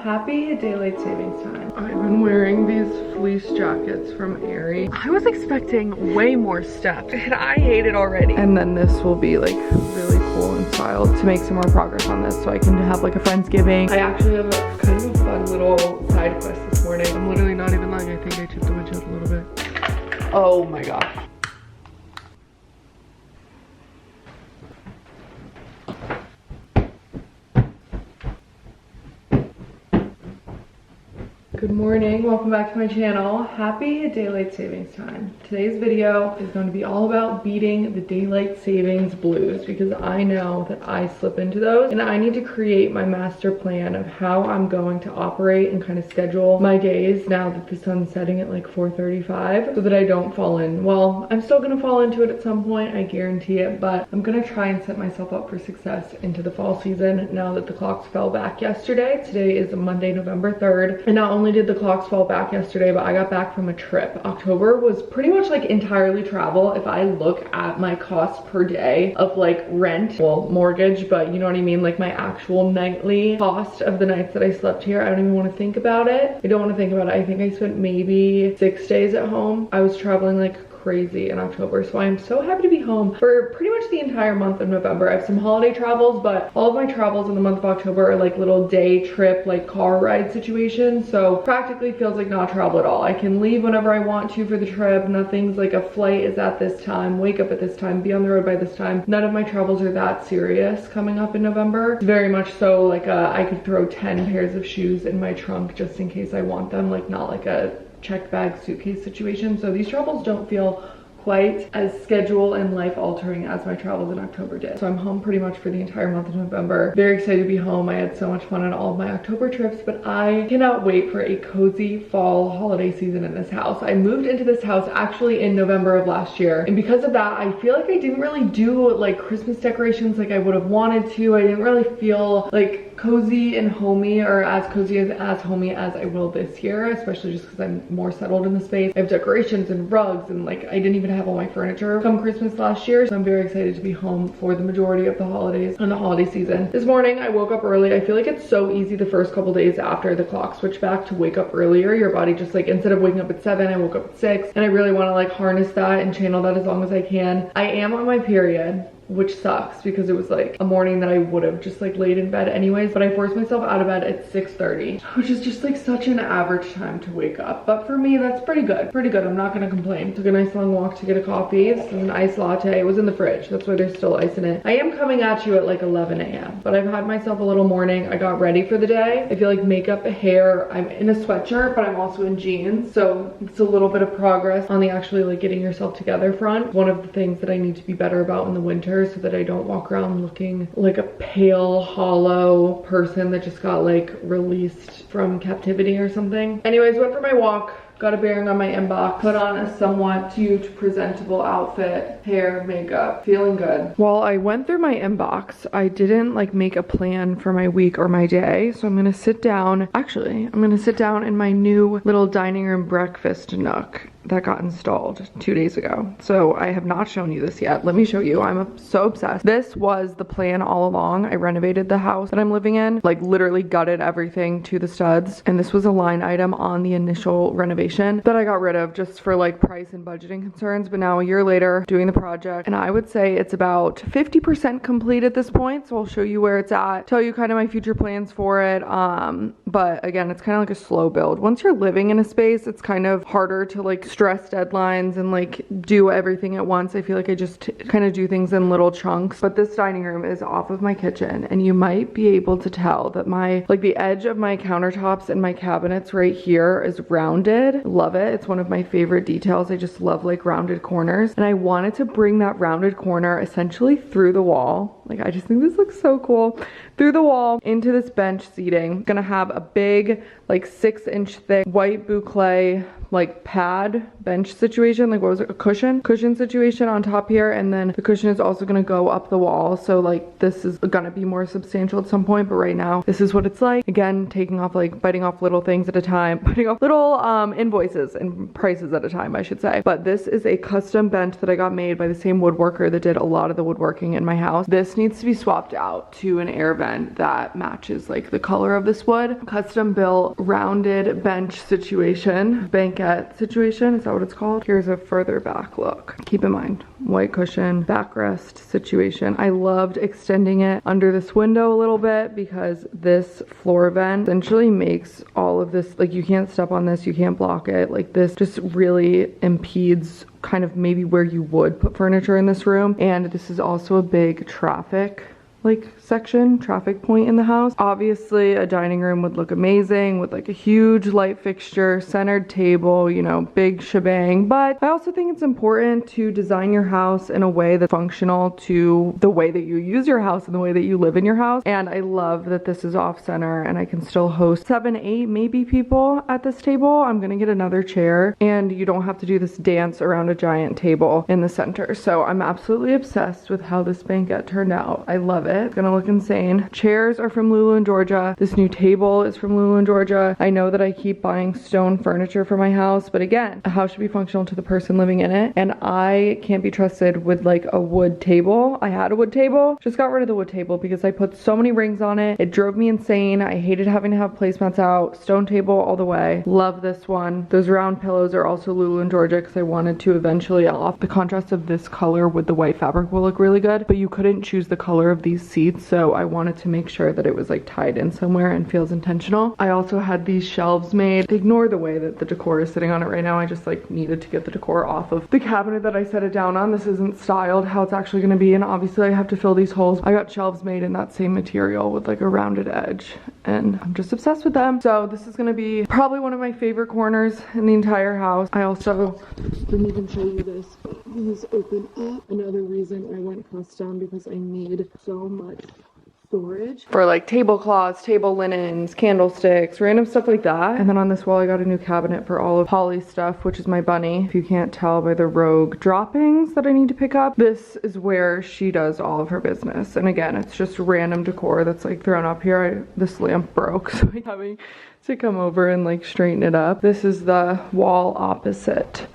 Happy daylight savings time. I've been wearing these fleece jackets from Aerie. I was expecting way more stuff and I hate it already. And then this will be like really cool and styled to make some more progress on this so I can have like a Friendsgiving. I actually have a kind of a fun little side quest this morning. I'm literally not even lying. I think I tipped the windshield a little bit. Oh my gosh. Good morning, welcome back to my channel. Happy daylight savings time. Today's video is going to be all about beating the daylight savings blues because I know that I slip into those and I need to create my master plan of how I'm going to operate and kind of schedule my days now that the sun's setting at like 4:35 so that I don't fall in. Well, I'm still gonna fall into it at some point, I guarantee it, but I'm gonna try and set myself up for success into the fall season now that the clocks fell back yesterday. Today is Monday, November 3rd, and not only did the clocks fall back yesterday, but I got back from a trip. October was pretty much like entirely travel. If I look at my cost per day of like rent, well, mortgage, but you know what I mean, like my actual nightly cost of the nights that I slept here, I don't even want to think about it. I don't want to think about it. I think I spent maybe 6 days at home. I was traveling like crazy in October, so I'm so happy to be home for pretty much the entire month of November. I have some holiday travels, but all of my travels in the month of October are like little day trip, like car ride situations, so practically feels like not travel at all. I can leave whenever I want to for the trip. Nothing's like a flight is at this time, wake up at this time, be on the road by this time. None of my travels are that serious coming up in November. It's very much so like I could throw 10 pairs of shoes in my trunk just in case I want them, like not like a check bag suitcase situation. So these travels don't feel quite as schedule and life altering as my travels in October did. So I'm home pretty much for the entire month of November. Very excited to be home. I had so much fun on all of my October trips, but I cannot wait for a cozy fall holiday season in this house. I moved into this house actually in November of last year, and because of that I feel like I didn't really do like Christmas decorations like I would have wanted to. I didn't really feel like cozy and homey, or as cozy as homey as I will this year, especially just because I'm more settled in the space. I have decorations and rugs, and like I didn't even have all my furniture come Christmas last year, so I'm very excited to be home for the majority of the holidays and the holiday season. This morning I woke up early. I feel like it's so easy the first couple days after the clock switched back to wake up earlier. Your body just like, instead of waking up at 7, I woke up at 6, and I really want to like harness that and channel that as long as I can. I am on my period, which sucks because it was like a morning that I would have just like laid in bed anyways, but I forced myself out of bed at 6:30, which is just like such an average time to wake up. But for me, that's pretty good. Pretty good. I'm not gonna complain. Took a nice long walk to get a coffee. It's an iced latte. It was in the fridge. That's why there's still ice in it. I am coming at you at like 11 a.m. but I've had myself a little morning. I got ready for the day. I feel like makeup, hair, I'm in a sweatshirt, but I'm also in jeans. So it's a little bit of progress on the actually like getting yourself together front. One of the things that I need to be better about in the winter so that I don't walk around looking like a pale, hollow person that just got like released from captivity or something. Anyways, went for my walk, got a bearing on my inbox, put on a somewhat cute, presentable outfit, hair, makeup, feeling good. While I went through my inbox, I didn't like make a plan for my week or my day, so I'm gonna sit down. Actually, I'm gonna sit down in my new little dining room breakfast nook that got installed 2 days ago. So I have not shown you this yet. Let me show you. I'm so obsessed. This was the plan all along. I renovated the house that I'm living in, like literally gutted everything to the studs, and this was a line item on the initial renovation that I got rid of just for like price and budgeting concerns. But now a year later doing the project, and I would say it's about 50% complete at this point, so I'll show you where it's at, tell you kind of my future plans for it. But again, it's kind of like a slow build. Once you're living in a space, it's kind of harder to like stress deadlines and like do everything at once. I feel like I just kind of do things in little chunks. But this dining room is off of my kitchen, and you might be able to tell that my like the edge of my countertops and my cabinets right here is rounded. Love it. It's one of my favorite details. I just love like rounded corners, and I wanted to bring that rounded corner essentially through the wall. Like I just think this looks so cool. Through the wall into this bench seating. Gonna have a big like 6-inch thick white boucle like pad bench situation, like what was it, a cushion situation on top here, and then the cushion is also going to go up the wall, so like this is gonna be more substantial at some point, but right now this is what it's like. Again, taking off like biting off little things at a time, biting off little invoices and prices at a time, I should say. But this is a custom bench that I got made by the same woodworker that did a lot of the woodworking in my house. This needs to be swapped out to an air vent that matches like the color of this wood. Custom built rounded bench situation, banquette situation, is that what it's called? Here's a further back look. Keep in mind, white cushion, backrest situation. I loved extending it under this window a little bit because this floor vent essentially makes all of this, like you can't step on this, you can't block it. Like this just really impedes kind of maybe where you would put furniture in this room. And this is also a big traffic traffic point in the house. Obviously a dining room would look amazing with like a huge light fixture, centered table, you know, big shebang. But I also think it's important to design your house in a way that's functional to the way that you use your house and the way that you live in your house. And I love that this is off center and I can still host 7, 8 maybe people at this table. I'm gonna get another chair and you don't have to do this dance around a giant table in the center. So I'm absolutely obsessed with how this banquette turned out. I love it. It's gonna look insane. Chairs are from Nuuly, Georgia. This new table is from Nuuly, Georgia. I know that I keep buying stone furniture for my house, but again, a house should be functional to the person living in it, and I can't be trusted with like a wood table. I had a wood table, just got rid of the wood table because I put so many rings on it. It drove me insane. I hated having to have placemats out. Stone table all the way. Love this one. Those round pillows are also Nuuly, Georgia because I wanted to eventually off. The contrast of this color with the white fabric will look really good, but you couldn't choose the color of these seats, so I wanted to make sure that it was like tied in somewhere and feels intentional. I also had these shelves made. Ignore the way that the decor is sitting on it right now. I just like needed to get the decor off of the cabinet that I set it down on. This isn't styled how it's actually going to be, and obviously I have to fill these holes. I got shelves made in that same material with like a rounded edge, and I'm just obsessed with them. So this is going to be probably one of my favorite corners in the entire house. I also didn't even show you this, but these open up. Another reason I went custom because I need so much storage for like tablecloths, table linens, candlesticks, random stuff like that. And then on this wall I got a new cabinet for all of Holly's stuff, which is my bunny. If you can't tell by the rogue droppings that I need to pick up, this is where she does all of her business. And again, it's just random decor that's like thrown up here. This lamp broke, so I'm having to come over and like straighten it up. This is the wall opposite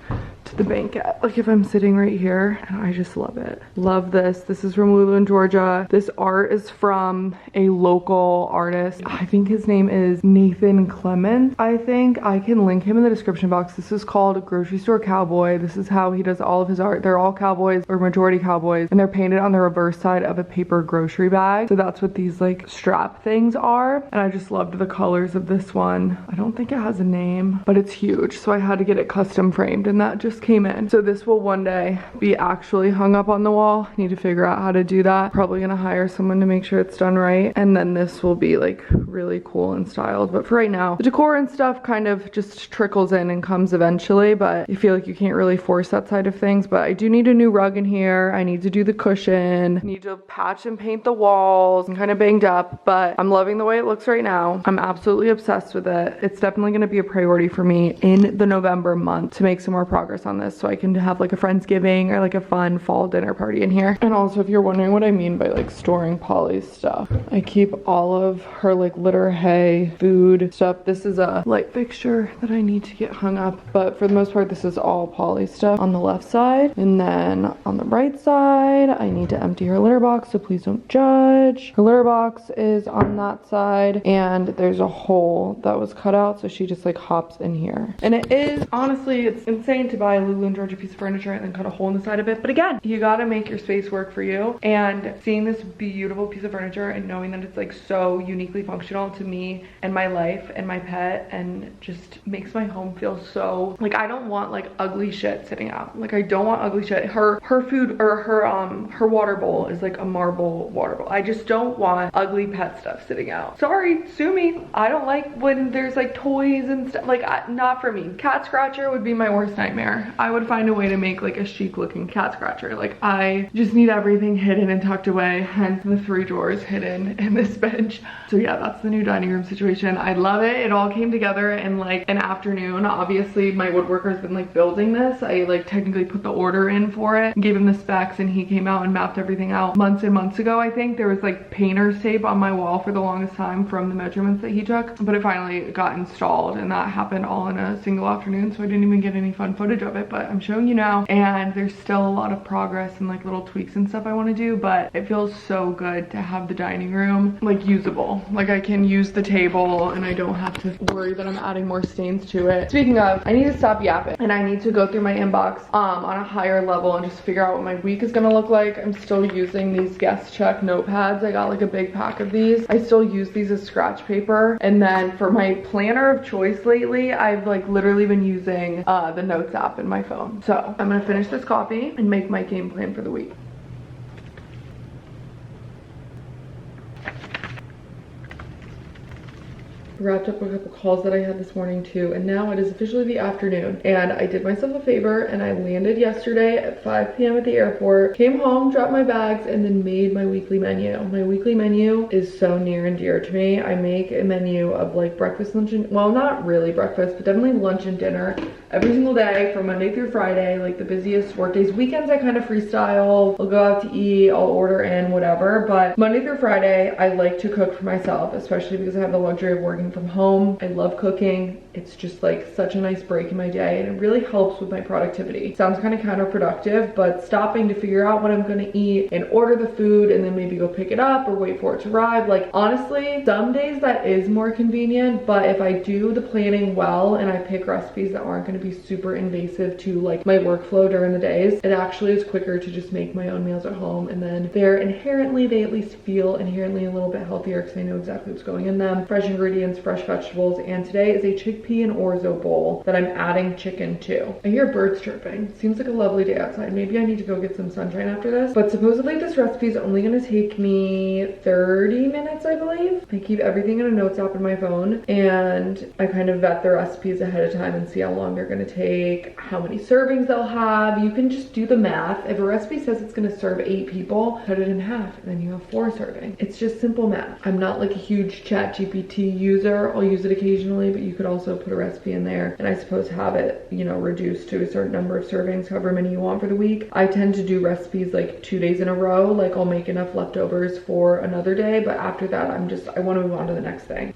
to the banquette. Like if I'm sitting right here, I just love it. Love this. This is from Nuuly, Georgia. This art is from a local artist. I think his name is Nathan Clements. I think I can link him in the description box. This is called Grocery Store Cowboy. This is how he does all of his art. They're all cowboys, or majority cowboys, and they're painted on the reverse side of a paper grocery bag. So that's what these like strap things are. And I just loved the colors of this one. I don't think it has a name, but it's huge. So I had to get it custom framed, and that just came in. So this will one day be actually hung up on the wall. I need to figure out how to do that. Probably gonna hire someone to make sure it's done right. And then this will be like really cool and styled. But for right now, the decor and stuff kind of just trickles in and comes eventually, but I feel like you can't really force that side of things. But I do need a new rug in here. I need to do the cushion. I need to patch and paint the walls. I'm kind of banged up, but I'm loving the way it looks right now. I'm absolutely obsessed with it. It's definitely gonna be a priority for me in the November month to make some more progress on this so I can have like a Friendsgiving or like a fun fall dinner party in here. And also, if you're wondering what I mean by like storing Polly's stuff, I keep all of her like litter, hay, food stuff. This is a light fixture that I need to get hung up, but for the most part this is all Polly's stuff on the left side. And then on the right side I need to empty her litter box, so please don't judge. Her litter box is on that side, and there's a hole that was cut out, so she just like hops in here. And it is, honestly, it's insane to buy a Nuuly, Georgia piece of furniture and then cut a hole in the side of it, but again, you gotta make your space work for you. And seeing this beautiful piece of furniture and knowing that it's like so uniquely functional to me and my life and my pet, and just makes my home feel so like, I don't want like ugly shit sitting out. Like I don't want ugly shit. Her food, or her water bowl is like a marble water bowl. I just don't want ugly pet stuff sitting out. Sorry, sue me. I don't like when there's like toys and stuff. Like not for me. Cat scratcher would be my worst nightmare. I would find a way to make like a chic looking cat scratcher. Like I just need everything hidden and tucked away, hence the 3 drawers hidden in this bench. So yeah, that's the new dining room situation. I love it. It all came together in like an afternoon. Obviously my woodworker's been like building this. I like technically put the order in for it, gave him the specs, and he came out and mapped everything out months and months ago. I think there was like painter's tape on my wall for the longest time from the measurements that he took, but it finally got installed, and that happened all in a single afternoon, so I didn't even get any fun footage of of it, but I'm showing you now, and there's still a lot of progress and like little tweaks and stuff I want to do, but it feels so good to have the dining room like usable. Like I can use the table and I don't have to worry that I'm adding more stains to it. Speaking of, I need to stop yapping and I need to go through my inbox on a higher level and just figure out what my week is gonna look like. I'm still using these guest check notepads. I got like a big pack of these. I still use these as scratch paper, and then for my planner of choice lately, I've like literally been using the notes app in my phone. So I'm gonna finish this coffee and make my game plan for the week. Wrapped up a couple calls that I had this morning too, and now it is officially the afternoon, and I did myself a favor and I landed yesterday at 5 p.m. at the airport, came home, dropped my bags, and then made my weekly menu. My weekly menu is so near and dear to me. I make a menu of like breakfast, lunch, and well, not really breakfast, but definitely lunch and dinner every single day from Monday through Friday, like the busiest work days. Weekends I kind of freestyle. I'll go out to eat, I'll order in, whatever, but Monday through Friday I like to cook for myself, especially because I have the luxury of working from home. I love cooking. It's just like such a nice break in my day, and it really helps with my productivity. Sounds kind of counterproductive, but stopping to figure out what I'm gonna eat and order the food and then maybe go pick it up or wait for it to arrive, like honestly some days that is more convenient, but if I do the planning well and I pick recipes that aren't going to be super invasive to like my workflow during the days, it actually is quicker to just make my own meals at home, and then they at least feel inherently a little bit healthier because I know exactly what's going in them. Fresh ingredients, fresh vegetables, and today is a chickpea and orzo bowl that I'm adding chicken to. I hear birds chirping. Seems like a lovely day outside. Maybe I need to go get some sunshine after this, but supposedly this recipe is only going to take me 30 minutes, I believe. I keep everything in a notes app in my phone, and I kind of vet the recipes ahead of time and see how long they're going to take, how many servings they'll have. You can just do the math. If a recipe says it's going to serve 8 people, cut it in half and then you have 4 servings. It's just simple math. I'm not like a huge ChatGPT user. I'll use it occasionally, but you could also put a recipe in there and I suppose have it, you know, reduced to a certain number of servings, however many you want for the week. I tend to do recipes like 2 days in a row. Like I'll make enough leftovers for another day, but after that I want to move on to the next thing.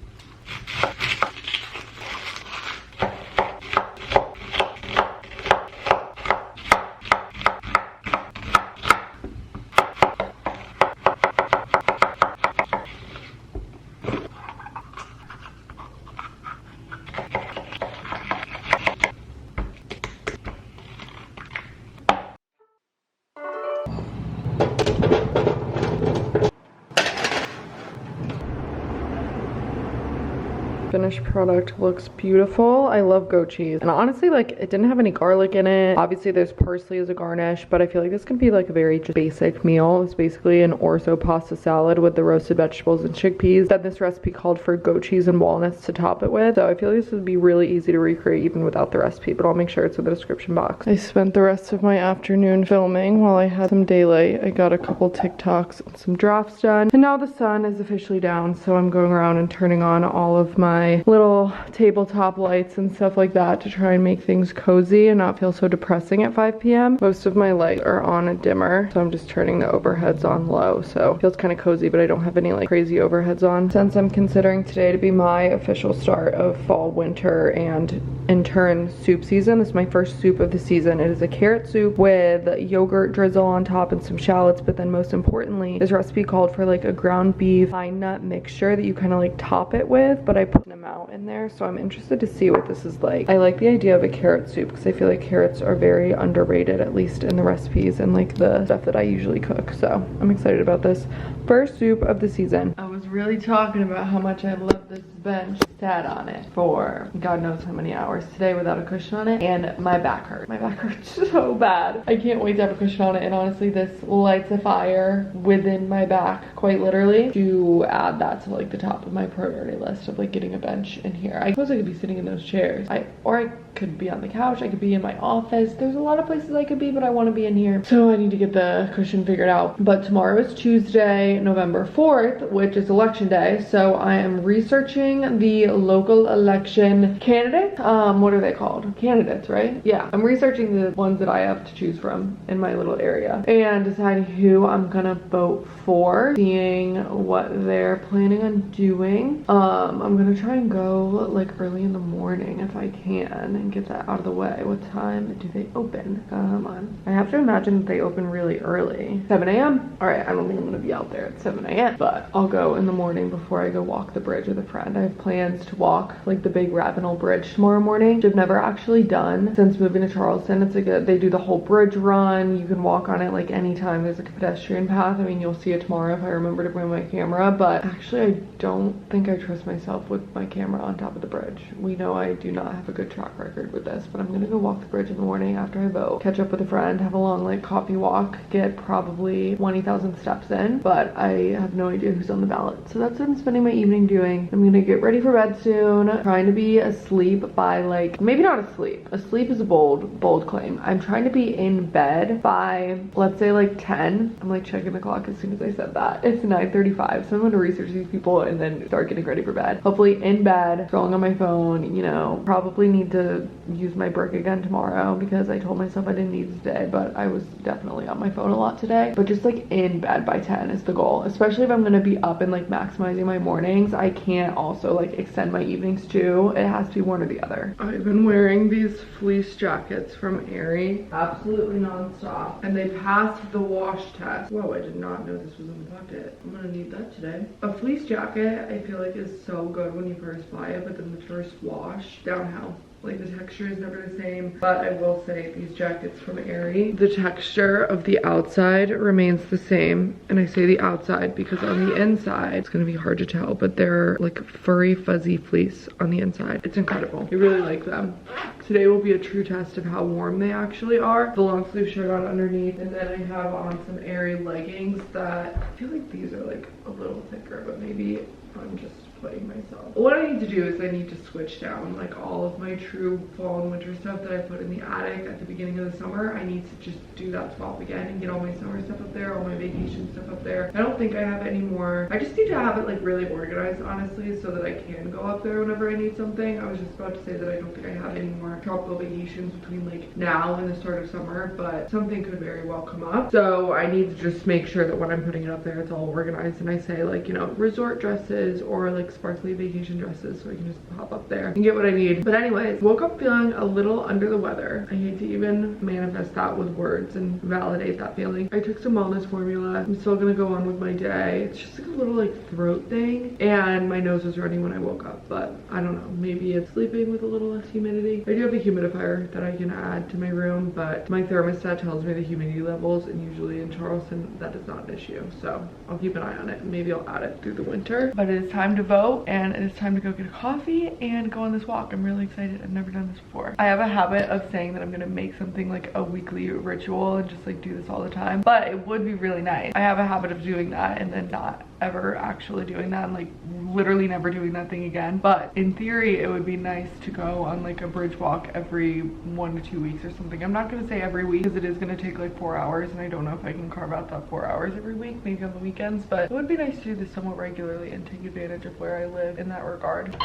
Finished product looks beautiful. I love goat cheese, and honestly, like, it didn't have any garlic in it. Obviously there's parsley as a garnish, but I feel like this can be like a very just basic meal. It's basically an orzo pasta salad with the roasted vegetables and chickpeas. Then this recipe called for goat cheese and walnuts to top it with, so I feel like this would be really easy to recreate even without the recipe, but I'll make sure it's in the description box. I spent the rest of my afternoon filming while I had some daylight. I got a couple TikToks and some drafts done, and now the sun is officially down, so I'm going around and turning on all of my little tabletop lights and stuff like that to try and make things cozy and not feel so depressing at 5 p.m. Most of my lights are on a dimmer, so I'm just turning the overheads on low, so it feels kind of cozy, but I don't have any like crazy overheads on. Since I'm considering today to be my official start of fall, winter, and in turn soup season, this is my first soup of the season. It is a carrot soup with yogurt drizzle on top and some shallots, but then most importantly, this recipe called for like a ground beef pine nut mixture that you kind of like top it with, but I put them out in there, so I'm interested to see what this is like. I like the idea of a carrot soup because I feel like carrots are very underrated, at least in the recipes and like the stuff that I usually cook, so I'm excited about this first soup of the season. I was really talking about how much I love this bench. Sat on it for God knows how many hours today without a cushion on it, and my back hurt. My back hurts so bad. I can't wait to have a cushion on it, and honestly this lights a fire within my back, quite literally, to add that to like the top of my priority list of like getting a bench in here. I suppose I could be sitting in those chairs, or I could be on the couch, I could be in my office. There's a lot of places I could be, but I want to be in here, so I need to get the cushion figured out. But tomorrow is Tuesday, November 4th, which is election day, so I am researching researching the local election candidates. What are they called? Candidates, right? Yeah, I'm researching the ones that I have to choose from in my little area and deciding who I'm gonna vote for, seeing what they're planning on doing. I'm gonna try and go like early in the morning if I can and get that out of the way. What time do they open? Come on. I have to imagine that they open really early. 7 a.m. All right, I don't think I'm gonna be out there at 7 a.m. but I'll go in the morning before I go walk the bridge with a friend. I have plans to walk like the big Ravenel Bridge tomorrow morning, which I've never actually done since moving to Charleston. It's like they do the whole bridge run. You can walk on it like anytime. There's like a pedestrian path. I mean, you'll see it tomorrow if I remember to bring my camera, but actually I don't think I trust myself with my camera on top of the bridge. We know I do not have a good track record with this, but I'm gonna go walk the bridge in the morning after I vote, catch up with a friend, have a long like coffee walk, get probably 20,000 steps in, but I have no idea who's on the ballot. So that's what I'm spending my evening doing. I'm gonna get ready for bed soon, trying to be asleep by like, maybe not asleep. Asleep is a bold claim. I'm trying to be in bed by, let's say like 10. I'm like checking the clock as soon as I said that. It's 9:35, so I'm gonna research these people and then start getting ready for bed. Hopefully in bed, scrolling on my phone, you know, probably need to use my brick again tomorrow because I told myself I didn't need it today, but I was definitely on my phone a lot today. But just like in bed by 10 is the goal, especially if I'm gonna be up and like maximizing my mornings. I can't also like extend my evenings too. It has to be one or the other. I've been wearing these fleece jackets from Aerie absolutely non-stop, and they passed the wash test. Whoa, I did not know this was in the bucket. I'm gonna need that today. A fleece jacket I feel like is so good when you first buy it, but then the first wash, downhill. Like the texture is never the same, but I will say these jackets from Aerie, the texture of the outside remains the same. And I say the outside because on the inside, it's gonna be hard to tell, but they're like furry, fuzzy fleece on the inside. It's incredible. I really like them. Today will be a true test of how warm they actually are. The long sleeve shirt on underneath, and then I have on some Aerie leggings that I feel like these are like a little thicker, but maybe I'm just playing myself. What I need to do is I need to switch down like all of my true fall and winter stuff that I put in the attic at the beginning of the summer. I need to just do that swap again and get all my summer stuff up there, all my vacation stuff up there. I don't think I have any more. I just need to have it like really organized, honestly, so that I can go up there whenever I need something. I was just about to say that I don't think I have any more tropical vacations between like now and the start of summer, but something could very well come up. So I need to just make sure that when I'm putting it up there, it's all organized, and I say like, you know, resort dresses or like sparkly vacation dresses, so I can just pop up there and get what I need. But anyways, woke up feeling a little under the weather. I hate to even manifest that with words and validate that feeling. I took some wellness formula. I'm still gonna go on with my day. It's just like a little like throat thing, and my nose was running when I woke up, but I don't know, maybe it's sleeping with a little less humidity. I do have a humidifier that I can add to my room, but my thermostat tells me the humidity levels, and usually in Charleston that is not an issue, so I'll keep an eye on it. Maybe I'll add it through the winter. But it is time to vote, and it is time to go get a coffee and go on this walk. I'm really excited. I've never done this before. I have a habit of saying that I'm gonna make something like a weekly ritual and just like do this all the time, but it would be really nice. I have a habit of doing that and then not ever actually doing that, and like literally never doing that thing again. But in theory, it would be nice to go on like a bridge walk every 1 to 2 weeks or something. I'm not gonna say every week because it is gonna take like 4 hours, and I don't know if I can carve out that 4 hours every week, maybe on the weekends, but it would be nice to do this somewhat regularly and take advantage of where I live in that regard.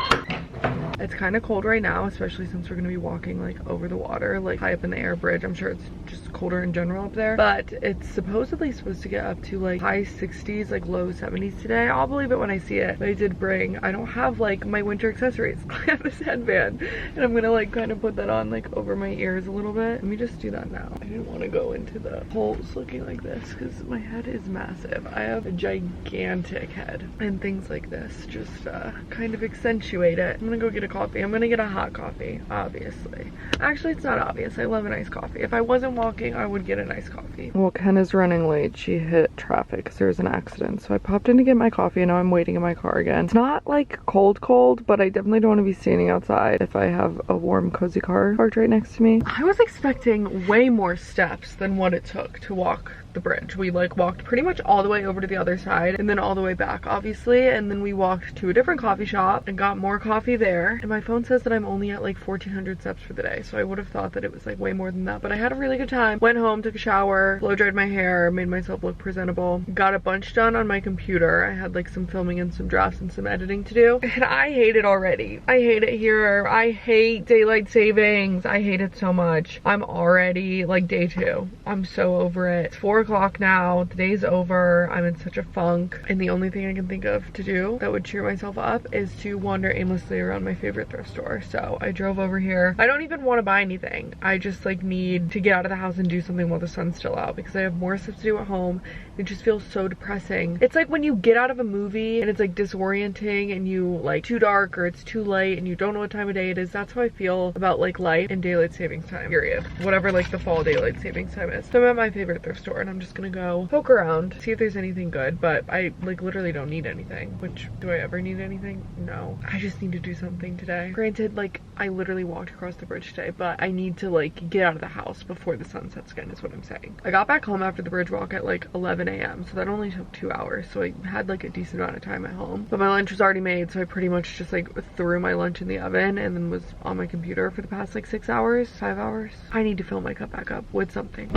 It's kind of cold right now, especially since we're gonna be walking like over the water, like high up in the air bridge. I'm sure it's just colder in general up there, but it's supposedly supposed to get up to like high 60s, like low 70s today. I'll believe it when I see it. But I did bring, I don't have like my winter accessories. I have this headband, and I'm gonna like kind of put that on like over my ears a little bit. Let me just do that now. I didn't want to go into the holes looking like this because my head is massive. I have a gigantic head, and things like this just kind of accentuate it. I'm gonna go get a coffee. I'm gonna get a hot coffee, obviously. Actually, it's not obvious. I love a nice coffee. If I wasn't walking, I would get a nice coffee. Well, Ken is running late. She hit traffic because there was an accident. So I popped in to get my coffee, and now I'm waiting in my car again. It's not like cold, but I definitely don't want to be standing outside if I have a warm, cozy car parked right next to me. I was expecting way more steps than what it took to walk the bridge. We like walked pretty much all the way over to the other side and then all the way back, obviously. And then we walked to a different coffee shop and got more coffee there. And my phone says that I'm only at like 1,400 steps for the day. So I would have thought that it was like way more than that, but I had a really good time. Went home, took a shower, blow dried my hair, made myself look presentable. Got a bunch done on my computer. I had like some filming and some drafts and some editing to do. And I hate it already. I hate it here. I hate daylight savings. I hate it so much. I'm already like day 2. I'm so over it. It's 4 o'clock now. The day's over. I'm in such a funk. And the only thing I can think of to do that would cheer myself up is to wander aimlessly around my favorite thrift store. So I drove over here. I don't even want to buy anything. I just like need to get out of the house and do something while the sun's still out because I have more stuff to do at home. It just feels so depressing. It's like when you get out of a movie and it's like disorienting and you like too dark or it's too light and you don't know what time of day it is. That's how I feel about like life and daylight savings time, period. Whatever like the fall daylight savings time is. So I'm at my favorite thrift store and I'm just gonna go poke around, see if there's anything good, but I like literally don't need anything. Which, do I ever need anything? No. I just need to do something today. Granted, like I literally walked across the bridge today, but I need to like get out of the house before the sun sets again is what I'm saying. I got back home after the bridge walk at like 11 a.m. so that only took 2 hours, so I had like a decent amount of time at home. But my lunch was already made, so I pretty much just like threw my lunch in the oven and then was on my computer for the past like 6 hours, 5 hours. I need to fill my cup back up with something.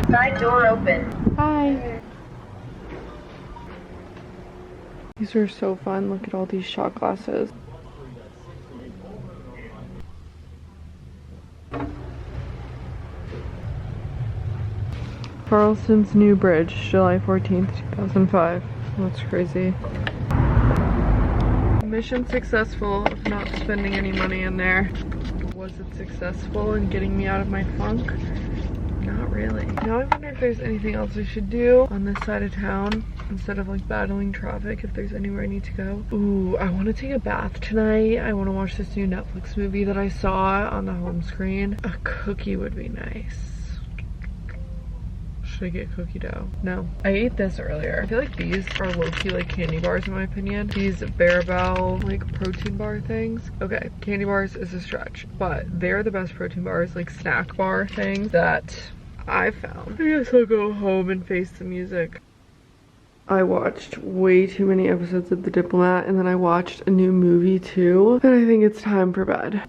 Side door open. Hi. These are so fun. Look at all these shot glasses. Carlson's New Bridge, July 14th, 2005. That's crazy. Mission successful of not spending any money in there. Was it successful in getting me out of my funk? Not really. Now I wonder if there's anything else I should do on this side of town instead of like battling traffic, if there's anywhere I need to go. Ooh, I want to take a bath tonight. I want to watch this new Netflix movie that I saw on the home screen. A cookie would be nice. Should I get cookie dough? No. I ate this earlier. I feel like these are low-key like candy bars in my opinion. These Barbell like protein bar things. Okay, candy bars is a stretch, but they're the best protein bars, like snack bar things that I've found. I guess I'll go home and face the music. I watched way too many episodes of The Diplomat and then I watched a new movie too. And I think it's time for bed.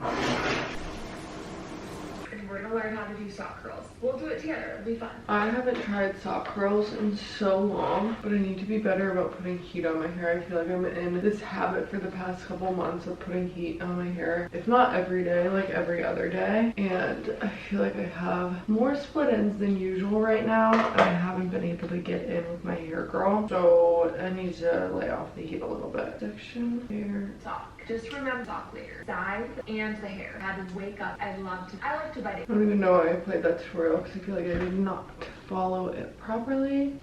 And we're gonna learn how to do sock curls. We'll do it together, it'll be fun. I haven't tried sock curls in so long, but I need to be better about putting heat on my hair. I feel like I'm in this habit for the past couple months of putting heat on my hair. If not every day, like every other day. And I feel like I have more split ends than usual right now. And I haven't been able to get in with my hair girl. So I need to lay off the heat a little bit. Section hair. Sock. Just remember sock layer, sides, and the hair. I had to wake up. I like to bite it. I don't even know why I played that tutorial because I feel like I did not follow it properly.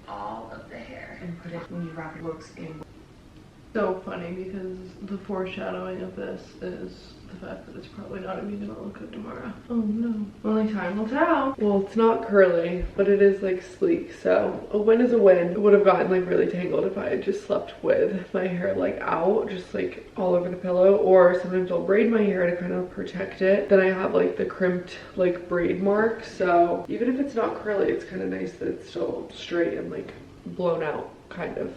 All of the hair and put it when you wrap it looks in. So funny because the foreshadowing of this is the fact that it's probably not even gonna look good tomorrow. Oh no. Only time will tell. Well, it's not curly, but it is like sleek, so a win is a win. It would have gotten like really tangled if I had just slept with my hair like out, just like all over the pillow, or sometimes I'll braid my hair to kind of protect it. Then I have like the crimped like braid mark, so even if it's not curly, it's kind of nice that it's still straight and like blown out kind of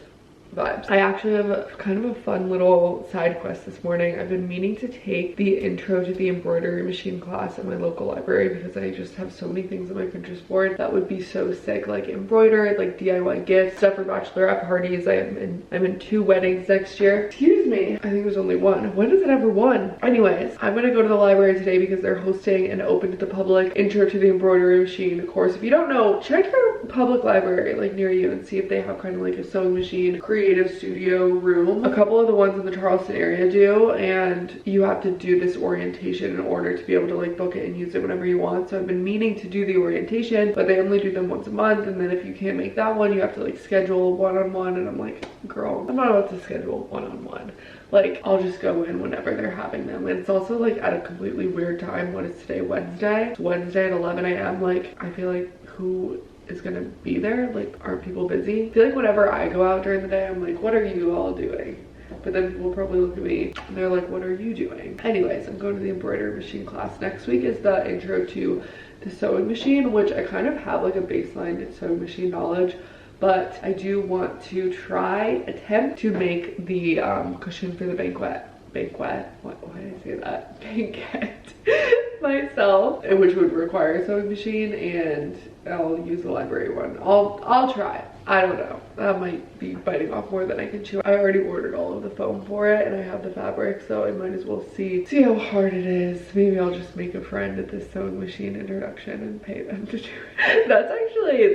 vibes. I actually have kind of a fun little side quest this morning. I've been meaning to take the intro to the embroidery machine class at my local library because I just have so many things on my Pinterest board that would be so sick, like embroidered, like DIY gifts, stuff for bachelorette parties. I'm in 2 weddings next year. Excuse me, I think it was only 1. When does it ever 1? Anyways, I'm gonna go to the library today because they're hosting an open to the public intro to the embroidery machine course. If you don't know, check your public library like near you and see if they have kind of like a sewing machine creative studio room. A couple of the ones in the Charleston area do, and you have to do this orientation in order to be able to like book it and use it whenever you want. So I've been meaning to do the orientation, but they only do them once a month, and then if you can't make that one, you have to like schedule one-on-one, and I'm like, girl, I'm not about to schedule one-on-one. Like, I'll just go in whenever they're having them. And it's also like at a completely weird time. What is today? Wednesday? It's Wednesday at 11 a.m. Like, I feel like who is gonna be there? Like, are people busy? I feel like whenever I go out during the day, I'm like, what are you all doing? but then people probably look at me and they're like, what are you doing? Anyways, I'm going to the embroidery machine class. Next week is the intro to the sewing machine, which I kind of have like a baseline sewing machine knowledge, but I do want to attempt to make the cushion for the banquet, why did I say that? Banquet myself, which would require a sewing machine, and I'll use the library one. I'll try. I don't know. That might be biting off more than I can chew. I already ordered all of the foam for it and I have the fabric, so I might as well see how hard it is. Maybe I'll just make a friend at this sewing machine introduction and pay them to do it.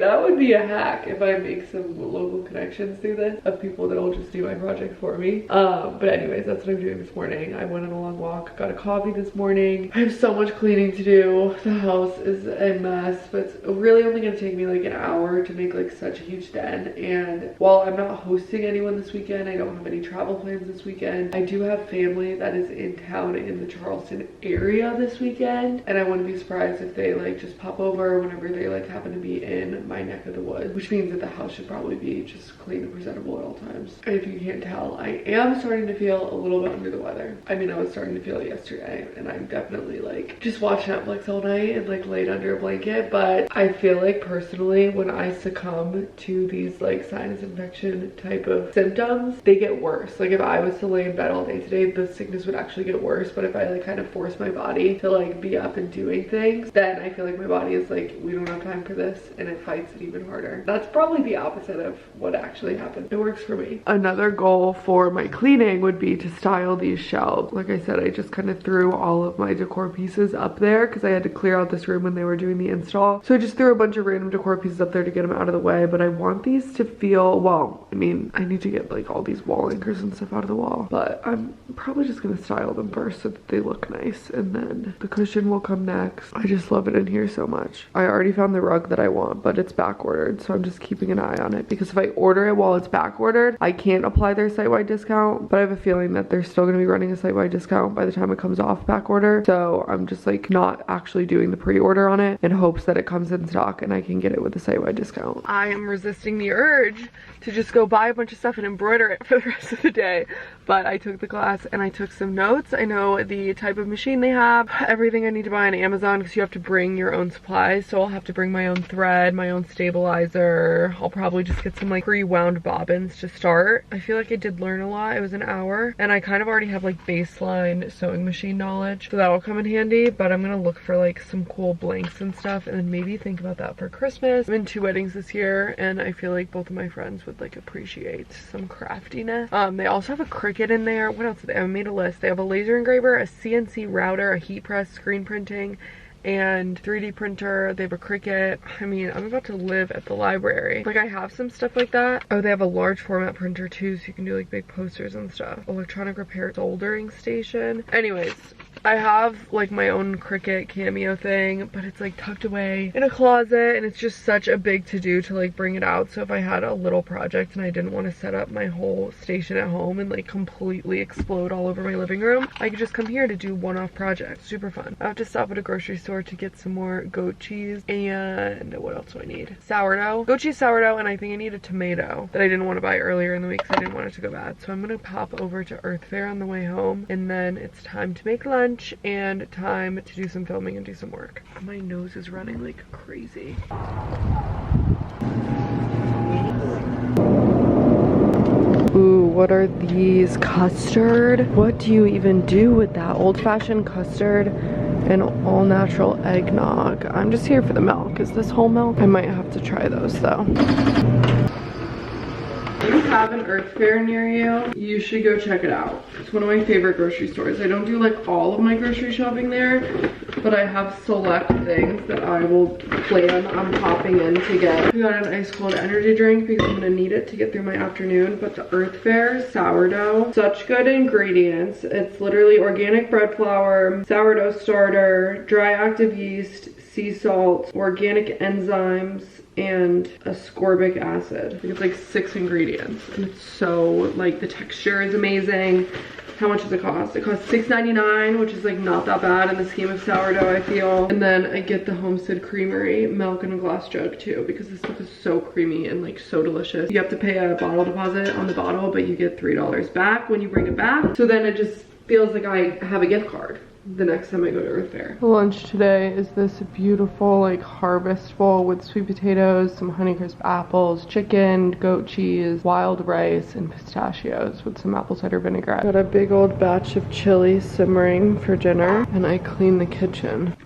That would be a hack if I make some local connections through this of people that'll just do my project for me. But anyways, that's what I'm doing this morning. I went on a long walk, got a coffee this morning. I have so much cleaning to do. The house is a mess, but it's really only gonna take me like an hour to make like such a huge den. And while I'm not hosting anyone this weekend, I don't have any travel plans this weekend, I do have family that is in town in the Charleston area this weekend, and I wouldn't be surprised if they like just pop over whenever they like happen to be in my neck of the woods, which means that the house should probably be just clean and presentable at all times. And if you can't tell, I am starting to feel a little bit under the weather. I mean, I was starting to feel it yesterday, and I'm definitely like just watch Netflix all night and like laid under a blanket, but I feel like personally when I succumb to these like sinus infection type of symptoms, they get worse. Like if I was to lay in bed all day today, the sickness would actually get worse, but if I like kind of force my body to like be up and doing things, then I feel like my body is like, we don't have time for this, and it fights it even harder. That's probably the opposite of what actually happened. It works for me. Another goal for my cleaning would be to style these shelves. Like I said, I just kind of threw all of my decor pieces up there because I had to clear out this room when they were doing the install, so I just threw a bunch of random decor pieces up there to get them out of the way. But I want these to feel, well, I mean, I need to get like all these wall anchors and stuff out of the wall, but I'm probably just gonna style them first so that they look nice, and then the cushion will come next. I just love it in here so much. I already found the rug that I want, but it's back ordered, so I'm just keeping an eye on it, because if I order it while it's back ordered, I can't apply their site-wide discount, but I have a feeling that they're still gonna be running a site-wide discount by the time it comes off back order, so I'm just like not actually doing the pre-order on it in hopes that it comes in stock and I can get it with a site-wide discount. I am resisting the urge to just go buy a bunch of stuff and embroider it for the rest of the day, but I took the class and I took some notes. I know the type of machine they have, everything I need to buy on Amazon, because you have to bring your own supplies, so I'll have to bring my own thread, my own stabilizer. I'll probably just get some like pre-wound bobbins to start. I feel like I did learn a lot. It was an hour and I kind of already have like baseline sewing machine knowledge, so that'll come in handy, but I'm gonna look for like some cool blanks and stuff and then maybe think about that for Christmas. I'm in 2 weddings this year and I feel like both of my friends would like appreciate some craftiness. They also have a Cricut in there. What else do they have? I made a list. They have a laser engraver, a CNC router, a heat press, screen printing, and 3D printer. They have a Cricut. I mean, I'm about to live at the library. Like, I have some stuff like that. Oh, they have a large format printer too, so you can do like big posters and stuff. Electronic repair soldering station. Anyways, I have like my own Cricut Cameo thing, but it's like tucked away in a closet and it's just such a big to-do to like bring it out. So if I had a little project and I didn't want to set up my whole station at home and like completely explode all over my living room, I could just come here to do one-off projects. Super fun. I have to stop at a grocery store to get some more goat cheese, and what else do I need? Sourdough. Goat cheese, sourdough, and I think I need a tomato that I didn't want to buy earlier in the week because I didn't want it to go bad. So I'm gonna pop over to Earth Fair on the way home, and then it's time to make lunch and time to do some filming and do some work. My nose is running like crazy. Ooh, what are these? Custard? What do you even do with that? Old-fashioned custard and all-natural eggnog. I'm just here for the milk. Is this whole milk? I might have to try those though. If you have an Earth Fair near you, you should go check it out. It's one of my favorite grocery stores. I don't do like all of my grocery shopping there, but I have select things that I will plan on popping in to get. I got an ice cold energy drink because I'm gonna need it to get through my afternoon. But the Earth Fair sourdough, such good ingredients. It's literally organic bread flour, sourdough starter, dry active yeast, sea salt, organic enzymes, and ascorbic acid. I think it's like 6 ingredients, and it's so, like, the texture is amazing. How much does it cost? It costs $6.99, which is like not that bad in the scheme of sourdough, I feel. And then I get the Homestead Creamery milk in a glass jug too, because this stuff is so creamy and like so delicious. You have to pay a bottle deposit on the bottle, but you get $3 back when you bring it back. So then it just feels like I have a gift card the next time I go to Earth Fair. Lunch today is this beautiful like harvest bowl with sweet potatoes, some Honeycrisp apples, chicken, goat cheese, wild rice, and pistachios with some apple cider vinaigrette. Got a big old batch of chili simmering for dinner, and I clean the kitchen.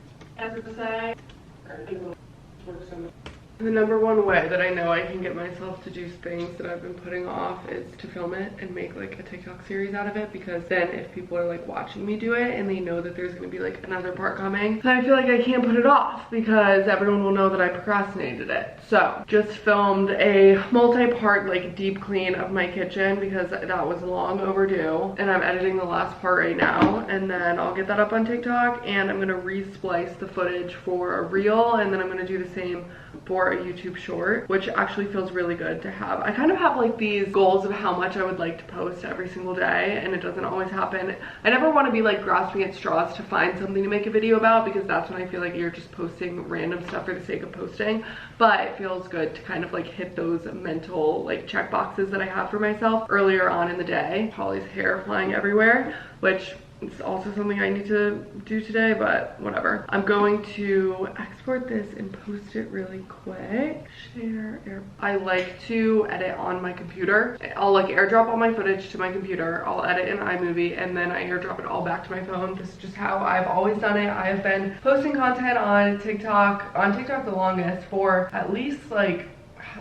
The number one way that I know I can get myself to do things that I've been putting off is to film it and make like a TikTok series out of it, because then if people are like watching me do it and they know that there's gonna be like another part coming, then I feel like I can't put it off because everyone will know that I procrastinated it. So just filmed a multi-part like deep clean of my kitchen because that was long overdue, and I'm editing the last part right now, and then I'll get that up on TikTok, and I'm gonna re-splice the footage for a reel, and then I'm gonna do the same for a YouTube short, which actually feels really good to have. I kind of have like these goals of how much I would like to post every single day, and it doesn't always happen. I never want to be like grasping at straws to find something to make a video about, because that's when I feel like you're just posting random stuff for the sake of posting. But it feels good to kind of like hit those mental like check boxes that I have for myself earlier on in the day. Holly's hair flying everywhere, which it's also something I need to do today, but whatever. I'm going to export this and post it really quick. Share. I like to edit on my computer. I'll like airdrop all my footage to my computer. I'll edit in iMovie, and then I airdrop it all back to my phone. This is just how I've always done it. I have been posting content on TikTok the longest for at least like,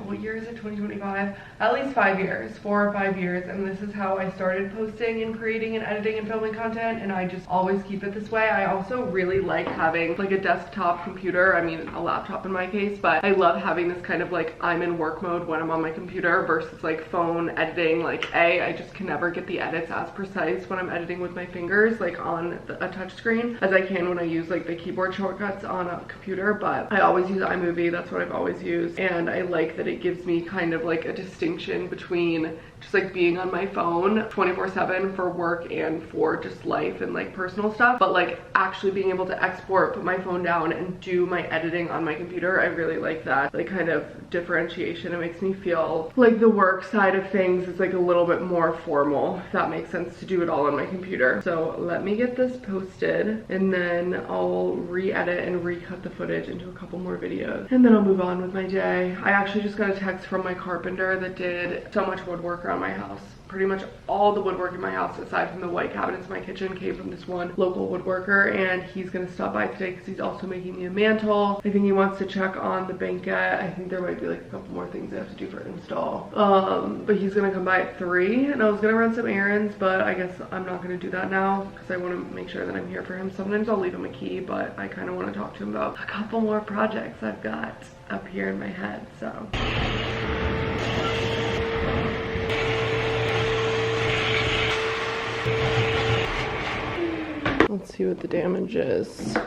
what year is it, 2025? At least 5 years, 4 or 5 years, and this is how I started posting and creating and editing and filming content, and I just always keep it this way. I also really like having like a desktop computer, I mean a laptop in my case, but I love having this kind of like I'm in work mode when I'm on my computer versus like phone editing. Like I just can never get the edits as precise when I'm editing with my fingers like on a touch screen as I can when I use like the keyboard shortcuts on a computer, but I always use iMovie. That's what I've always used, and I like that it gives me kind of like a distinction between just like being on my phone 24/7 for work and for just life and like personal stuff, but like actually being able to export, put my phone down, and do my editing on my computer. I really like that like kind of differentiation. It makes me feel like the work side of things is like a little bit more formal, if that makes sense, to do it all on my computer. So let me get this posted, and then I'll re-edit and recut the footage into a couple more videos, and then I'll move on with my day. I actually just got a text from my carpenter that did so much woodwork around my house. Pretty much all the woodwork in my house, aside from the white cabinets in my kitchen, came from this one local woodworker, and he's gonna stop by today because he's also making me a mantle. I think he wants to check on the banquette. I think there might be like a couple more things I have to do for install. But he's gonna come by at 3, and I was gonna run some errands, but I guess I'm not gonna do that now because I want to make sure that I'm here for him. Sometimes I'll leave him a key, but I kind of want to talk to him about a couple more projects I've got up here in my head, so. Let's see what the damage is.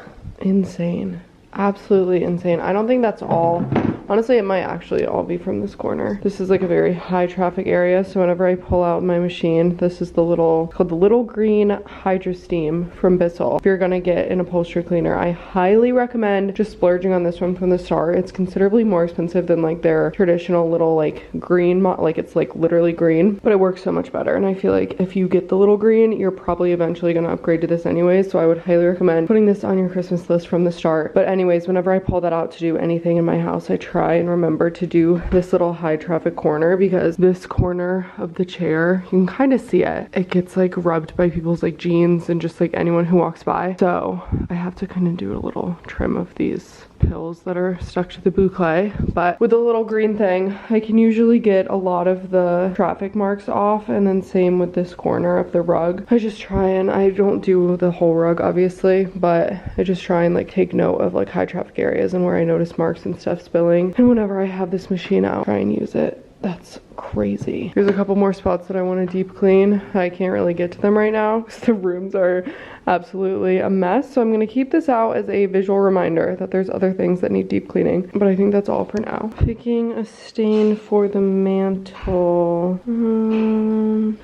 Insane. Absolutely insane. I don't think that's all. Honestly, it might actually all be from this corner. This is like a very high traffic area, so whenever I pull out my machine, this is the little, called the Little Green Hydro Steam from Bissell. If you're gonna get an upholstery cleaner, I highly recommend just splurging on this one from the start. It's considerably more expensive than like their traditional little like green, like it's like literally green, but it works so much better. And I feel like if you get the little green, you're probably eventually gonna upgrade to this anyways, so I would highly recommend putting this on your Christmas list from the start. But anyways, whenever I pull that out to do anything in my house, I try and remember to do this little high traffic corner, because this corner of the chair, you can kind of see it. It gets like rubbed by people's like jeans and just like anyone who walks by. So I have to kind of do a little trim of these pills that are stuck to the boucle. But with the little green thing, I can usually get a lot of the traffic marks off, and then same with this corner of the rug. I just try, and I don't do the whole rug obviously, but I just try and like take note of like high traffic areas and where I notice marks and stuff spilling. And whenever I have this machine out, try and use it That's crazy. There's a couple more spots that I want to deep clean. I can't really get to them right now because the rooms are absolutely a mess. So I'm going to keep this out as a visual reminder that there's other things that need deep cleaning. But I think that's all for now. Picking a stain for the mantle.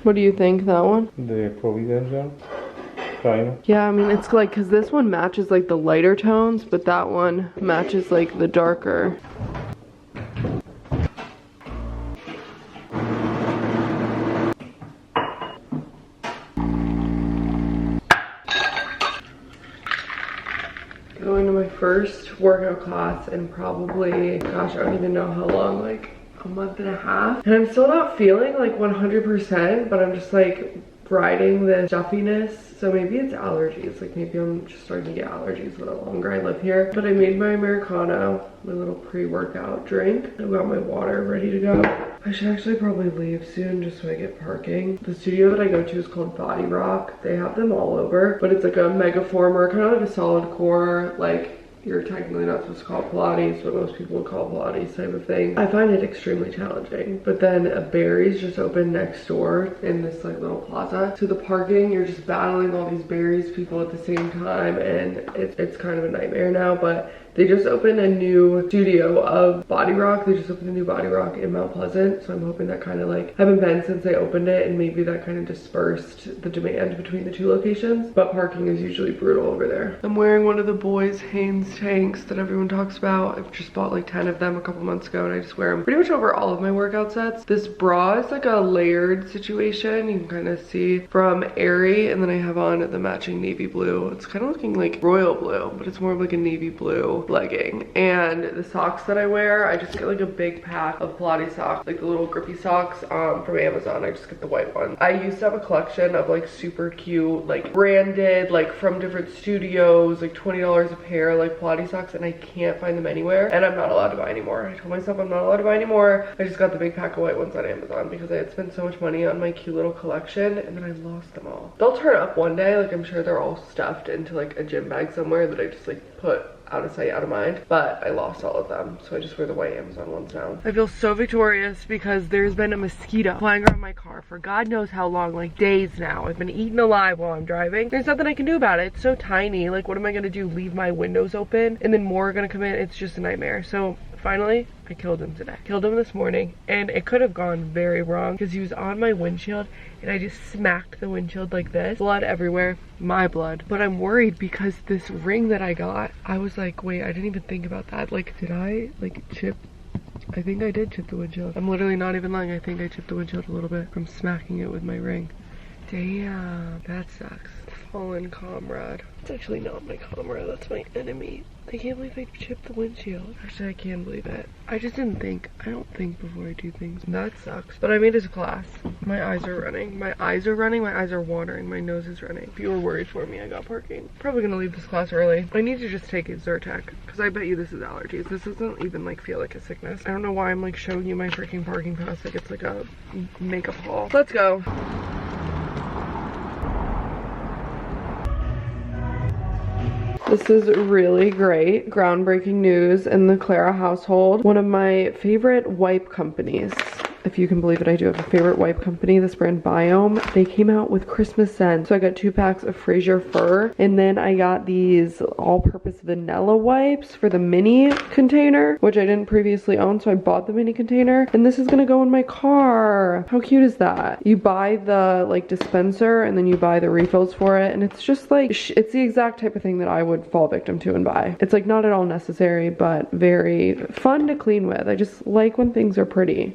What do you think, that one? The Providence one? Kind of. Yeah, I mean, it's like, because this one matches like the lighter tones, but that one matches like the darker. Going to my first workout class in probably, gosh, I don't even know how long, like a month and a half. And I'm still not feeling like 100%, but I'm just like riding the stuffiness. So maybe it's allergies. Like maybe I'm just starting to get allergies the longer I live here. But I made my Americano, my little pre-workout drink. I've got my water ready to go. I should actually probably leave soon just so I get parking. The studio that I go to is called Body Rock. They have them all over, but it's like a mega former, kind of like a solid core, like you're technically not supposed to call it Pilates, but most people would call it Pilates type of thing. I find it extremely challenging. But then a Barry's just opened next door in this like little plaza. So the parking, you're just battling all these Barry's people at the same time, and it's kind of a nightmare now. But they just opened a new studio of Body Rock. They just opened a new Body Rock in Mount Pleasant. So I'm hoping that kind of like, haven't been since they opened it, and maybe that kind of dispersed the demand between the two locations. But parking is usually brutal over there. I'm wearing one of the boys' Hanes tanks that everyone talks about. I've just bought like 10 of them a couple months ago, and I just wear them pretty much over all of my workout sets. This bra is like a layered situation. You can kind of see from Aerie, and then I have on the matching navy blue. It's kind of looking like royal blue, but it's more of like a navy blue legging. And the socks that I wear, I just get like a big pack of Pilates socks, like the little grippy socks from Amazon. I just get the white one. I used to have a collection of like super cute, like branded, like from different studios, like $20 a pair, like Pilates socks, and I can't find them anywhere, and I'm not allowed to buy anymore. I told myself I'm not allowed to buy anymore. I just got the big pack of white ones on Amazon because I had spent so much money on my cute little collection, and then I lost them all. They'll turn up one day, like I'm sure they're all stuffed into like a gym bag somewhere that I just like put out of sight, out of mind, but I lost all of them, so I just wear the white Amazon ones now. I feel so victorious because there's been a mosquito flying around my car for God knows how long, like days now. I've been eaten alive while I'm driving. There's nothing I can do about it. It's so tiny. Like, what am I gonna do? Leave my windows open and then more are gonna come in? It's just a nightmare. So finally, I killed him today. Killed him this morning, and it could have gone very wrong because he was on my windshield and I just smacked the windshield like this. Blood everywhere, my blood. But I'm worried because this ring that I got, I was like, wait, I didn't even think about that. Like, did I like chip? I think I did chip the windshield. I'm literally not even lying. I think I chipped the windshield a little bit from smacking it with my ring. Damn, that sucks. Fallen comrade. It's actually not my comrade, that's my enemy. I can't believe I chipped the windshield. Actually, I can believe it. I just didn't think. I don't think before I do things. That sucks. But I made it to class. My eyes are running. My eyes are running. My eyes are watering. My nose is running. If you were worried for me, I got parking. Probably gonna leave this class early. I need to just take a Zyrtec, because I bet you this is allergies. This doesn't even like feel like a sickness. I don't know why I'm like showing you my freaking parking pass like it's like a makeup haul. Let's go. This is really great, groundbreaking news in the Clara household. One of my favorite wipe companies, if you can believe it, I do have a favorite wipe company, this brand Biome. They came out with Christmas scents. So I got 2 packs of Fraser Fur, and then I got these all-purpose vanilla wipes for the mini container, which I didn't previously own, so I bought the mini container, and this is gonna go in my car. How cute is that? You buy the like dispenser, and then you buy the refills for it, and it's just like, it's the exact type of thing that I would fall victim to and buy. It's like not at all necessary, but very fun to clean with. I just like when things are pretty.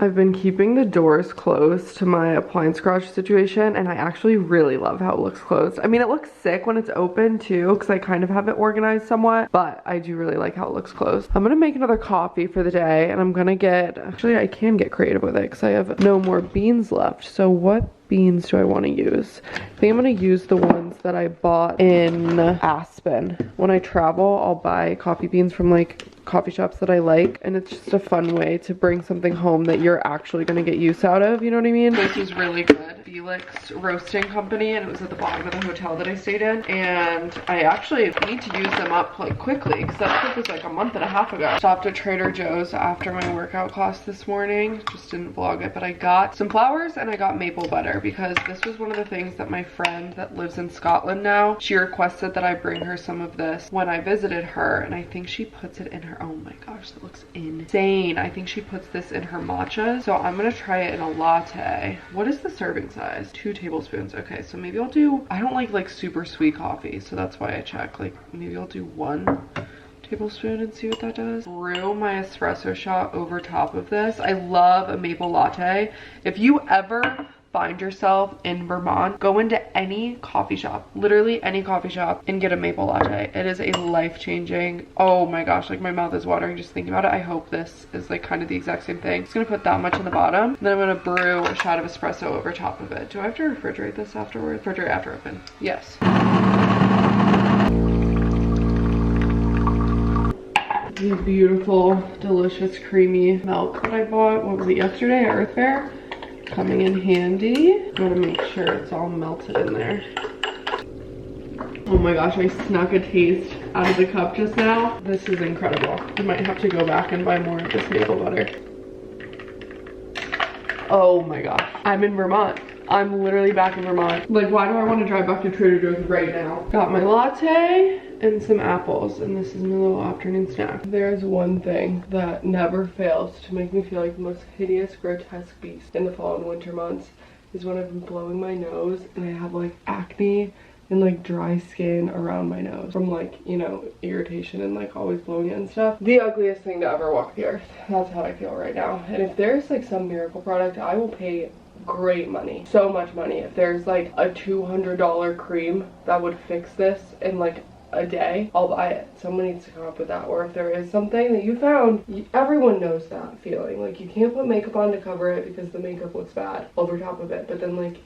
I've been keeping the doors closed to my appliance garage situation, and I actually really love how it looks closed. I mean, it looks sick when it's open too, because I kind of have it organized somewhat, but I do really like how it looks closed. I'm gonna make another coffee for the day, and I'm gonna get, actually I can get creative with it because I have no more beans left. So what beans do I want to use? I think I'm gonna use the ones beans that I bought in Aspen. When I travel, I'll buy coffee beans from like coffee shops that I like, and it's just a fun way to bring something home that you're actually gonna get use out of, you know what I mean? This was really good. Felix Roasting Company, and it was at the bottom of the hotel that I stayed in, and I actually need to use them up like quickly because that trip was like a month and a half ago. Stopped at Trader Joe's after my workout class this morning. Just didn't vlog it, but I got some flowers and I got maple butter because this was one of the things that my friend that lives in Scotland now, she requested that I bring her some of this when I visited her, and I think she puts it in her, oh my gosh, that looks insane. I think she puts this in her matcha, so I'm gonna try it in a latte. What is the serving size? 2 tablespoons. Okay, so maybe I'll do, I don't like super sweet coffee, so that's why I check. Like maybe I'll do 1 tablespoon and see what that does. Brew my espresso shot over top of this. I love a maple latte. If you ever find yourself in Vermont, go into any coffee shop, literally any coffee shop, and get a maple latte. It is a life-changing, oh my gosh, like my mouth is watering just thinking about it. I hope this is like kind of the exact same thing. I'm just gonna put that much in the bottom, then I'm gonna brew a shot of espresso over top of it. Do I have to refrigerate this afterwards? Refrigerate after open. Yes. The beautiful, delicious, creamy milk that I bought, what was it, yesterday at Earth Fair? Coming in handy. Gotta make sure it's all melted in there. Oh my gosh, I snuck a taste out of the cup just now. This is incredible. I might have to go back and buy more of this maple butter. Oh my gosh, I'm in Vermont. I'm literally back in Vermont. Like, why do I want to drive back to Trader Joe's right now? Got my latte and some apples, and this is my little afternoon snack. There's one thing that never fails to make me feel like the most hideous, grotesque beast in the fall and winter months is when I've been blowing my nose and I have like acne and like dry skin around my nose from like, you know, irritation and like always blowing it and stuff. The ugliest thing to ever walk the earth. That's how I feel right now. And if there's like some miracle product, I will pay great money, so much money. If there's like a $200 cream that would fix this in like a day, I'll buy it. Someone needs to come up with that. Or if there is something that you found, everyone knows that feeling. Like, you can't put makeup on to cover it because the makeup looks bad over top of it, but then like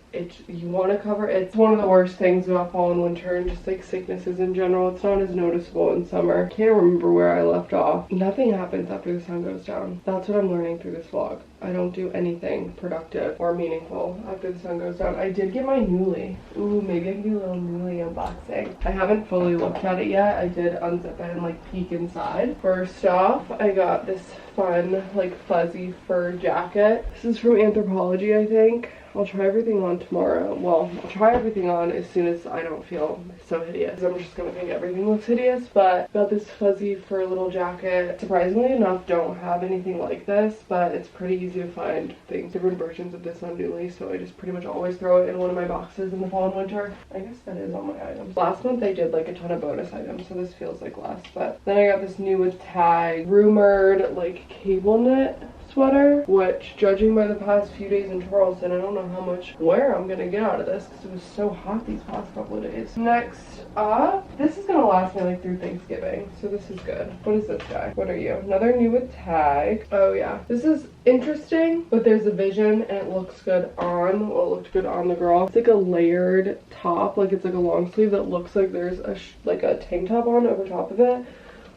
you want to cover it. It's one of the worst things about fall and winter and just like sicknesses in general. It's not as noticeable in summer. Can't remember where I left off. Nothing happens after the sun goes down. That's what I'm learning through this vlog. I don't do anything productive or meaningful after the sun goes down. I did get my Nuuly. Ooh, maybe I can do a little Nuuly unboxing. I haven't fully looked at it yet. I did unzip it and like peek inside. First off, I got this fun like fuzzy fur jacket. This is from Anthropologie, I think. I'll try everything on tomorrow. Well, I'll try everything on as soon as I don't feel so hideous. I'm just gonna think everything looks hideous, but got this fuzzy fur little jacket. Surprisingly enough, don't have anything like this, but it's pretty easy to find things, different versions of this on Nuuly, so I just pretty much always throw it in one of my boxes in the fall and winter. I guess that is all my items. Last month I did like a ton of bonus items, so this feels like less, but then I got this new with tag, rumored like cable knit sweater, which judging by the past few days in Charleston, I don't know how much wear I'm gonna get out of this because it was so hot these past couple of days. Next up, this is gonna last me like through Thanksgiving, so this is good. What is this guy? What are you? Another new with tag. Oh yeah, this is interesting, but there's a vision and it looks good on, well, it looked good on the girl. It's like a layered top, like it's like a long sleeve that looks like there's a like a tank top on over top of it.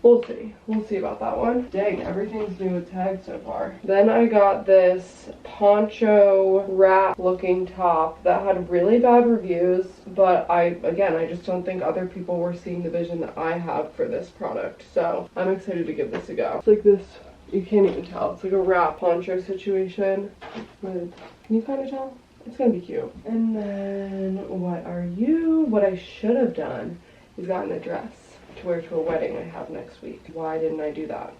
We'll see. We'll see about that one. Dang, everything's new with tag so far. Then I got this poncho wrap looking top that had really bad reviews, but I just don't think other people were seeing the vision that I have for this product. So I'm excited to give this a go. It's like this, you can't even tell. It's like a wrap poncho situation. Can you kind of tell? It's gonna be cute. And then what are you? What I should have done is gotten a dress to wear to a wedding I have next week. Why didn't I do that?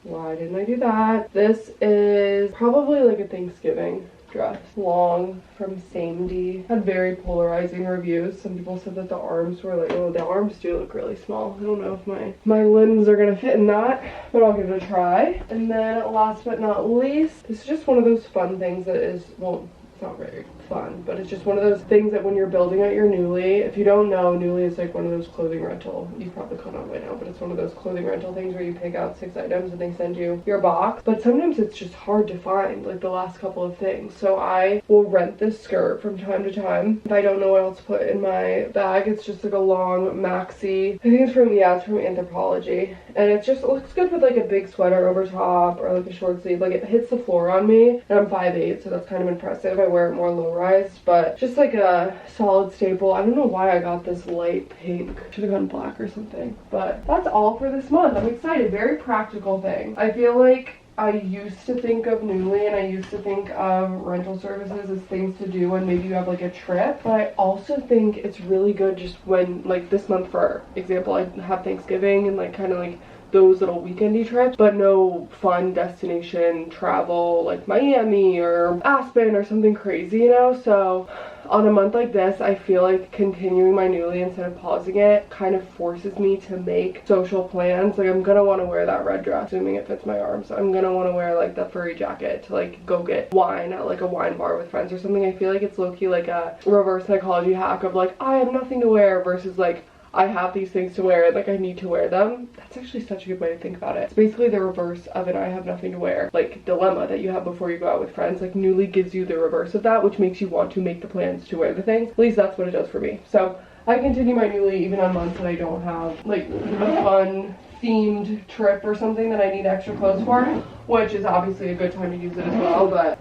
Why didn't I do that? This is probably like a Thanksgiving dress. Long from Samedy. Had very polarizing reviews. Some people said that the arms were like, oh, the arms do look really small. I don't know if my limbs are gonna fit in that, but I'll give it a try. And then last but not least, this is just one of those fun things that is, well, it's not very fun, but it's just one of those things that when you're building out your Nuuly, if you don't know, Nuuly is like one of those clothing rental, you probably caught on by now, but it's one of those clothing rental things where you pick out 6 items and they send you your box. But sometimes it's just hard to find like the last couple of things. So I will rent this skirt from time to time. If I don't know what else to put in my bag, it's just like a long maxi. I think it's from, yeah, it's from Anthropologie. And it just looks good with like a big sweater over top or like a short sleeve. Like it hits the floor on me, and I'm 5'8", so that's kind of impressive. I wear it more low-rise, but just like a solid staple. I don't know why I got this light pink. Should have gone black or something. But that's all for this month. I'm excited. Very practical thing. I feel like I used to think of Nuuly and I used to think of rental services as things to do when maybe you have like a trip, but I also think it's really good just when, like this month for example, I have Thanksgiving and like kind of like those little weekendy trips, but no fun destination travel like Miami or Aspen or something crazy, you know? So on a month like this, I feel like continuing my Nuuly instead of pausing it kind of forces me to make social plans. Like I'm gonna want to wear that red dress, assuming it fits my arms. I'm gonna want to wear like that furry jacket to like go get wine at like a wine bar with friends or something. I feel like it's low-key like a reverse psychology hack of like I have nothing to wear versus like I have these things to wear and like I need to wear them. That's actually such a good way to think about it. It's basically the reverse of an I have nothing to wear like dilemma that you have before you go out with friends. Like Nuuly gives you the reverse of that, which makes you want to make the plans to wear the things. At least that's what it does for me. So I continue my Nuuly even on months that I don't have like a fun themed trip or something that I need extra clothes for, which is obviously a good time to use it as well. But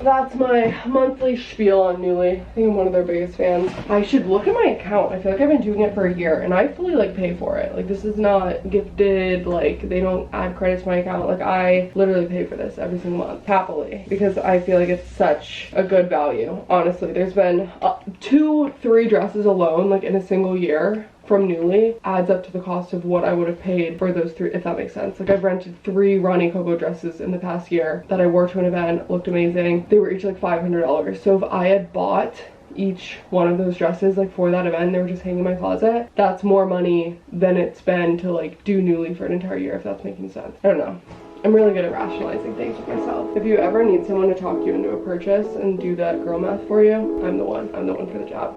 that's my monthly spiel on Nuuly. I think I'm one of their biggest fans. I should look at my account. I feel like I've been doing it for a year and I fully like pay for it. Like this is not gifted, like they don't add credits to my account. Like I literally pay for this every single month happily because I feel like it's such a good value. Honestly, there's been 2-3 dresses alone like in a single year from Nuuly adds up to the cost of what I would have paid for those 3, if that makes sense. Like I've rented 3 Ronnie Coco dresses in the past year that I wore to an event, looked amazing. They were each like $500. So if I had bought each one of those dresses like for that event, they were just hanging in my closet, that's more money than it's been to like do Nuuly for an entire year, if that's making sense. I don't know. I'm really good at rationalizing things with myself. If you ever need someone to talk you into a purchase and do that girl math for you, I'm the one for the job.